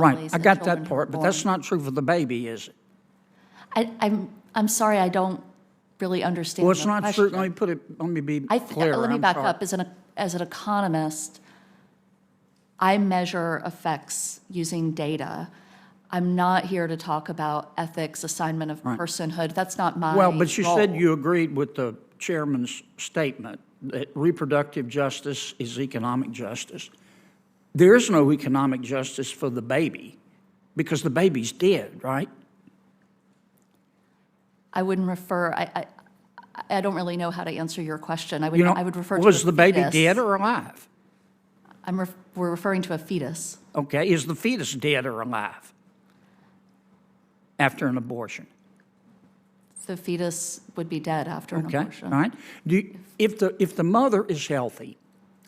Right, I got that part, but that's not true for the baby, is it? I'm sorry, I don't really understand Well, the it's not question. true, let me be clear. Let me I'm back sorry. up. As an economist, I measure effects using data. I'm not here to talk about ethics, assignment of personhood. That's not my Well, but you said role. you agreed with the chairman's statement that reproductive justice is economic justice. There is no economic justice for the baby because the baby's dead, right? I wouldn't refer. I don't really know how to answer your question. I would refer to was a the baby fetus. dead or alive? We're referring to a fetus. Okay, is the fetus dead or alive after an abortion? The fetus would be dead after an abortion. All right. If the mother is healthy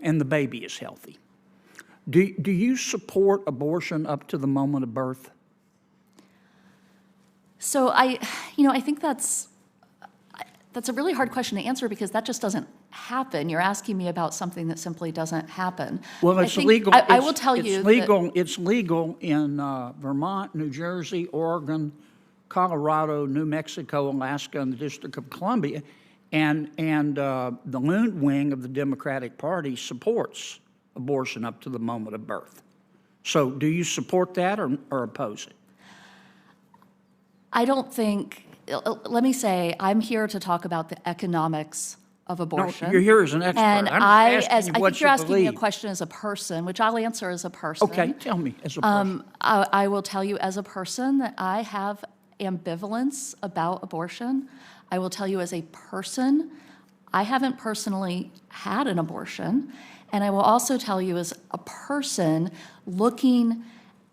and the baby is healthy, do you support abortion up to the moment of birth? So I think that's a really hard question to answer because that just doesn't happen. You're asking me about something that simply doesn't happen. Well, it's legal. I will tell you It's legal in Vermont, New Jersey, Oregon, Colorado, New Mexico, Alaska, and the District of Columbia, and the Loon wing of the Democratic Party supports abortion up to the moment of birth. So, do you support that or oppose it? I don't think. Let me say, I'm here to talk about the economics of abortion. No, you're here as an expert. And I think you're asking me a question as a person, which I'll answer as a person. Okay, tell me as a person. I will tell you as a person that I have ambivalence about abortion. I will tell you as a person, I haven't personally had an abortion. And I will also tell you as a person looking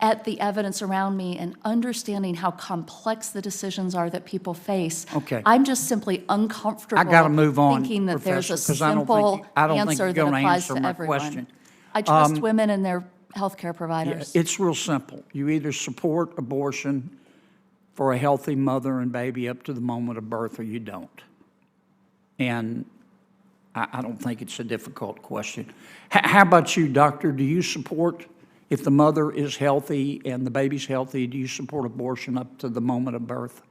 at the evidence around me and understanding how complex the decisions are that people face. Okay. I'm just simply uncomfortable I got to move on, thinking that there's a Professor, 'cause I don't simple think answer you're that going to applies answer to my everyone. question. I trust women and their healthcare providers. It's real simple. You either support abortion for a healthy mother and baby up to the moment of birth or you don't. And I don't think it's a difficult question. How about you, doctor? Do you support, if the mother is healthy and the baby's healthy, do you support abortion up to the moment of birth?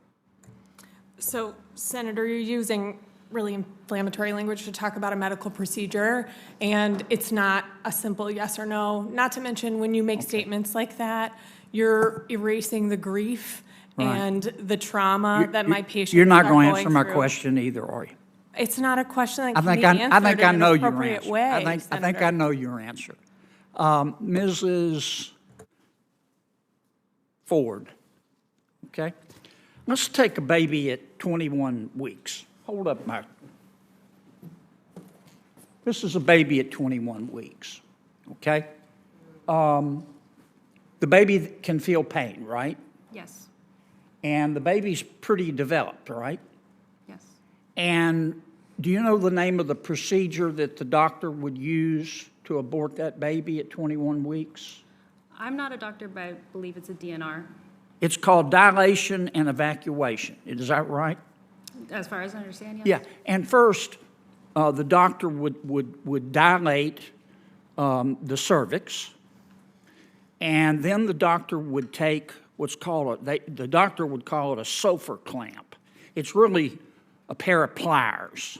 So, Senator, you're using really inflammatory language to talk about a medical procedure, and it's not a simple yes or no. Not to mention, when you make statements like that, you're erasing the grief and the trauma that my patients You're not are going to answer my through. question either, are you? It's not a question that I can think be answered in an your appropriate answer. way, I think I Senator. know your answer. Mrs. Ford, okay? Let's take a baby at 21 weeks. Hold up, Mike. This is a baby at 21 weeks, okay? The baby can feel pain, right? Yes. And the baby's pretty developed, right? Yes. And do you know the name of the procedure that the doctor would use to abort that baby at 21 weeks? I'm not a doctor, but I believe it's a DNR. It's called dilation and evacuation. Is that right? As far as I understand, yes. Yeah. And first, the doctor would dilate the cervix, and then the doctor would take what's called the doctor would call it a Sofer clamp. It's really a pair of pliers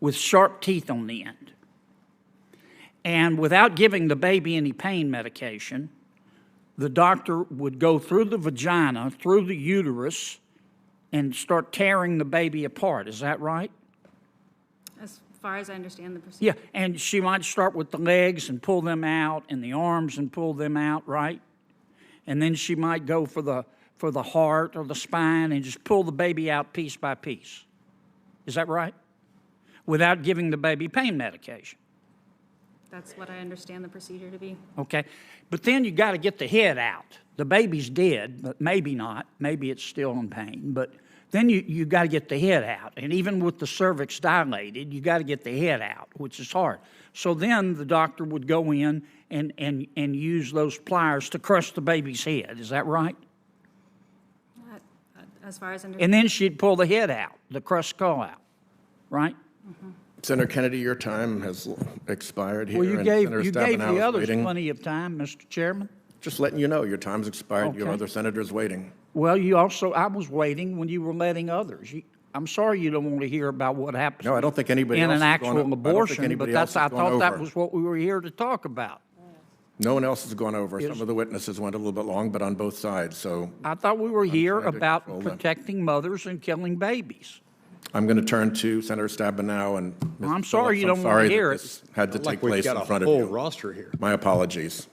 with sharp teeth on the end. And without giving the baby any pain medication, the doctor would go through the vagina, through the uterus, and start tearing the baby apart. Is that right? As far as I understand the procedure. Yeah, and she might start with the legs and pull them out, and the arms and pull them out, right? And then she might go for the heart or the spine and just pull the baby out piece by piece. Is that right? Without giving the baby pain medication. That's what I understand the procedure to be. Okay, but then you got to get the head out. The baby's dead, but maybe not. Maybe it's still in pain, but then you got to get the head out. And even with the cervix dilated, you got to get the head out, which is hard. So then the doctor would go in and use those pliers to crush the baby's head. Is that right? As far as I understand. And then she'd pull the head out, the crushed skull out, right? Mm-hmm. Senator Kennedy, your time has expired here. Well, you and gave Senator the Stabenow is others waiting. plenty of time, Mr. Chairman. Just letting you know, your time's expired. You have Okay. other senators waiting. Well, I was waiting when you were letting others. I'm sorry you don't want to hear about what happens. No, I don't think anybody in else an is going actual I don't think abortion, but anybody else I has gone thought that over. was what we were here to talk about. No one else has gone over. Is- Some of the witnesses went a little bit long, but on both sides, so I thought we were here trying to about control that. protecting mothers and killing babies. I'm going to turn to Senator Stabenow and Mr. I'm sorry Phillips. you I'm don't wanna sorry that hear it. this had to take We've place got in a front of full you. roster here. My apologies.